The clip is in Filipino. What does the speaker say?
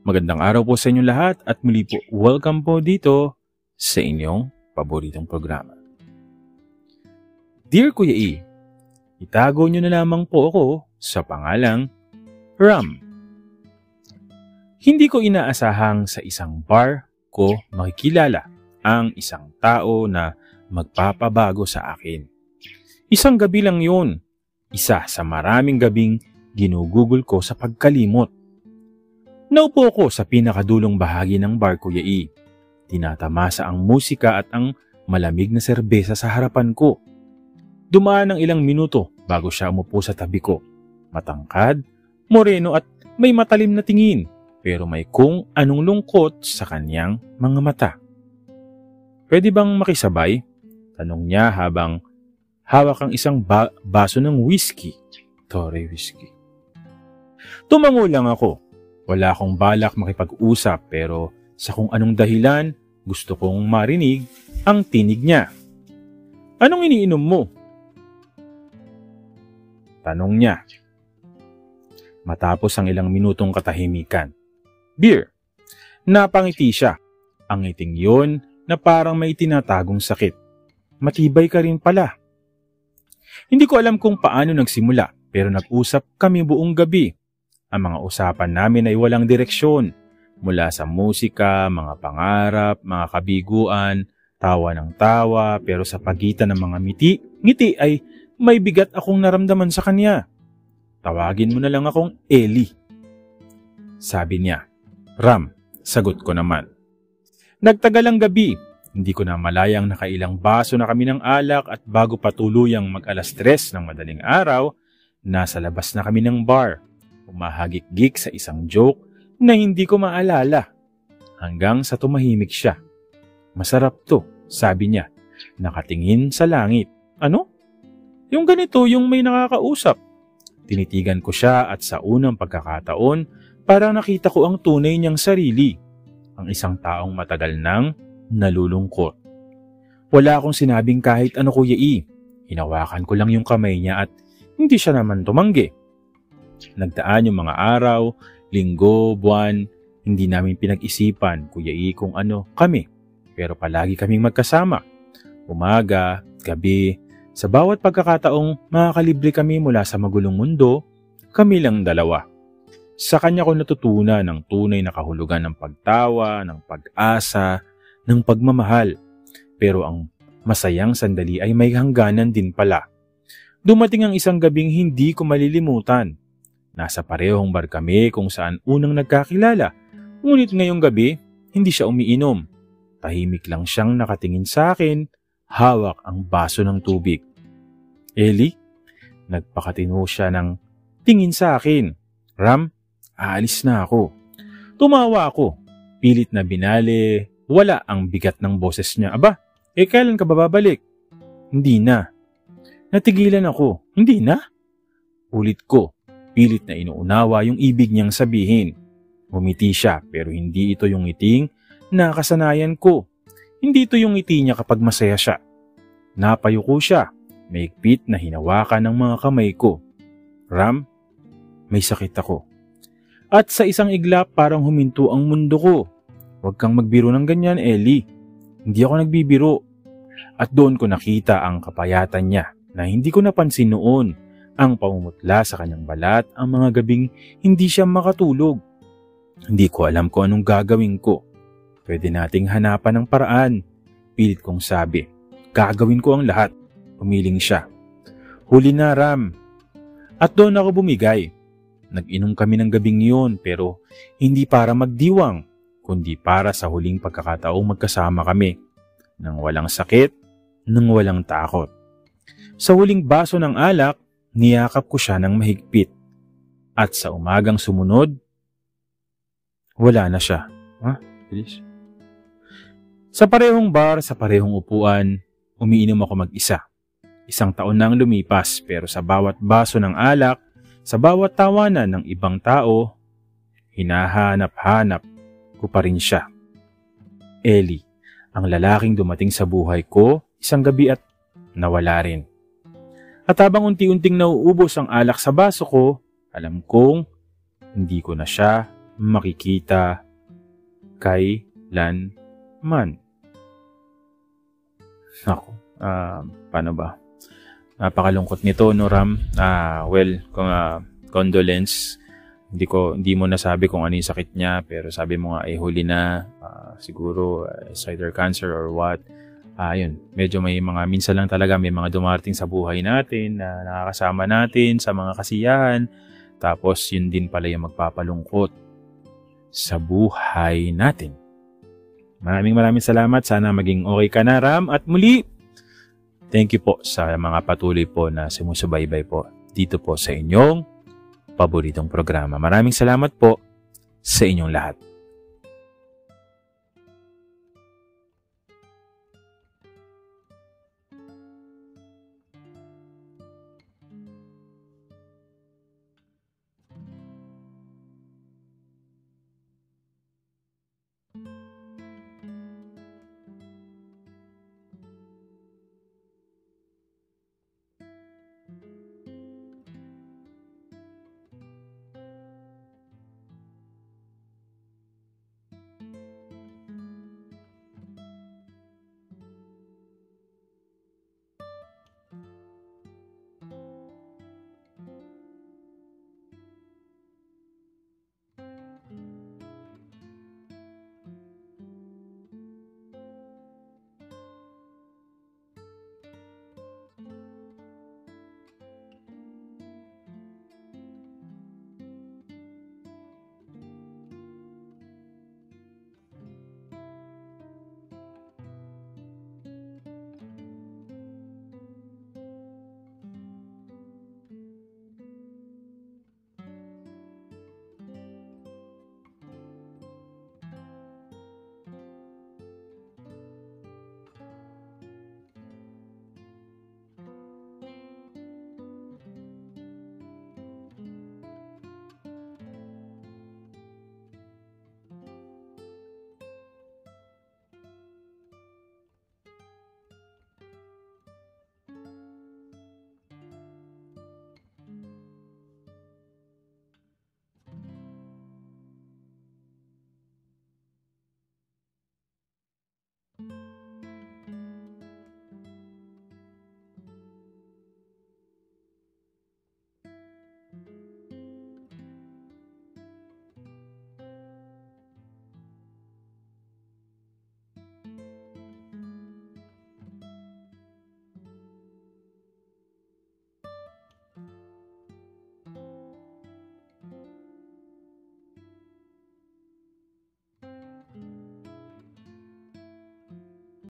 Magandang araw po sa inyong lahat at muli po welcome po dito sa inyong paboritong programa. Dear Kuya E, itago nyo na lamang po ako sa pangalang Ram. Hindi ko inaasahang sa isang bar ko makikilala ang isang tao na magpapabago sa akin. Isang gabi lang yun, isa sa maraming gabing ginugugol ko sa pagkalimot. Naupo ko sa pinakadulong bahagi ng bar, Kuya E. Tinatamasa ang musika at ang malamig na serbesa sa harapan ko. Dumaan ng ilang minuto bago siya umupo sa tabi ko. Matangkad, moreno at may matalim na tingin, pero may kung anong lungkot sa kanyang mga mata. Pwede bang makisabay? Tanong niya habang hawak ang isang baso ng whiskey. Torre whiskey. Tumango lang ako. Wala akong balak makipag-usap pero sa kung anong dahilan gusto kong marinig ang tinig niya. Anong iniinom mo? Tanong niya. Matapos ang ilang minutong katahimikan. Beer. Napangiti siya. Ang ngiting yun na parang may tinatagong sakit. Matibay ka rin pala. Hindi ko alam kung paano nagsimula pero nag-usap kami buong gabi. Ang mga usapan namin ay walang direksyon. Mula sa musika, mga pangarap, mga kabiguan, tawa ng tawa, pero sa pagitan ng mga ngiti ay may bigat akong naramdaman sa kanya. Tawagin mo na lang akong Ellie. Sabi niya. Ram, sagot ko naman. Nagtagal ang gabi. Hindi ko na malayang nakailang baso na kami ng alak at bago pa tuluyang mag-alas 3 ng madaling araw, nasa labas na kami ng bar. Umahagik-gik sa isang joke na hindi ko maalala. Hanggang sa tumahimik siya. Masarap to, sabi niya. Nakatingin sa langit. Ano? Yung ganito, yung may nakakausap. Tinitigan ko siya at sa unang pagkakataon, parang nakita ko ang tunay niyang sarili. Ang isang taong matagal nang nalulungkot. Wala akong sinabing kahit ano, Kuya E. Hinawakan ko lang yung kamay niya at hindi siya naman tumanggi. Nagdaan yung mga araw, linggo, buwan, hindi namin pinag-isipan, Kuya E, kung ano kami. Pero palagi kaming magkasama. Umaga, gabi, sa bawat pagkakataong makakalibre kami mula sa magulong mundo, kami lang dalawa. Sa kanya ko natutunan ng tunay na kahulugan ng pagtawa, ng pag-asa, ng pagmamahal. Pero ang masayang sandali ay may hangganan din pala. Dumating ang isang gabing hindi ko malilimutan. Nasa parehong bar kami kung saan unang nagkakilala. Ngunit ngayong gabi, hindi siya umiinom. Tahimik lang siyang nakatingin sa akin, hawak ang baso ng tubig. Ellie? Nagpakatino siya ng tingin sa akin. Ram, aalis na ako. Tumawa ako. Pilit na binali, wala ang bigat ng boses niya. Aba, kailan ka babalik? Hindi na. Natigilan ako. Hindi na? Ulit ko. Pilit na inuunawa yung ibig niyang sabihin. Ngumiti siya pero hindi ito yung ngiting na kasanayan ko. Hindi ito yung ngiti niya kapag masaya siya. Napayuko siya. Maigpit na hinawakan ng mga kamay ko. Ram, may sakit ako. At sa isang iglap parang huminto ang mundo ko. Huwag kang magbiro ng ganyan, Ellie. Hindi ako nagbibiro. At doon ko nakita ang kapayatan niya na hindi ko napansin noon. Ang pamumutla sa kanyang balat, ang mga gabing hindi siya makatulog. Hindi ko alam kung anong gagawin ko. Pwede nating hanapan ng paraan. Pilit kong sabi. Gagawin ko ang lahat. Umiling siya. Huli na, Ram. At doon ako bumigay. Nag-inom kami ng gabing yun pero hindi para magdiwang, kundi para sa huling pagkakataong magkasama kami. Nang walang sakit, nang walang takot. Sa huling baso ng alak, niyakap ko siya ng mahigpit. At sa umagang sumunod, wala na siya. Please. Sa parehong bar, sa parehong upuan, umiinom ako mag-isa. Isang taon na ang lumipas pero sa bawat baso ng alak, sa bawat tawanan ng ibang tao, hinahanap-hanap ko pa rin siya. Ellie, ang lalaking dumating sa buhay ko isang gabi at nawala rin. At habang unti-unting nauubos ang alak sa baso ko, alam kong hindi ko na siya makikita kailanman. Ako, paano ba? Napakalungkot nito, no, Ram? Condolence. Hindi mo nasabi kung ano yung sakit niya, pero sabi mo nga, huli na, siguro, either cancer or what. Yun, medyo minsan lang talaga may mga dumarating sa buhay natin na nakakasama natin sa mga kasiyahan. Tapos, yun din pala yung magpapalungkot sa buhay natin. Maraming salamat. Sana maging okay ka na, Ram. At muli, thank you po sa mga patuloy po na sumusubaybay po dito po sa inyong paboritong programa. Maraming salamat po sa inyong lahat.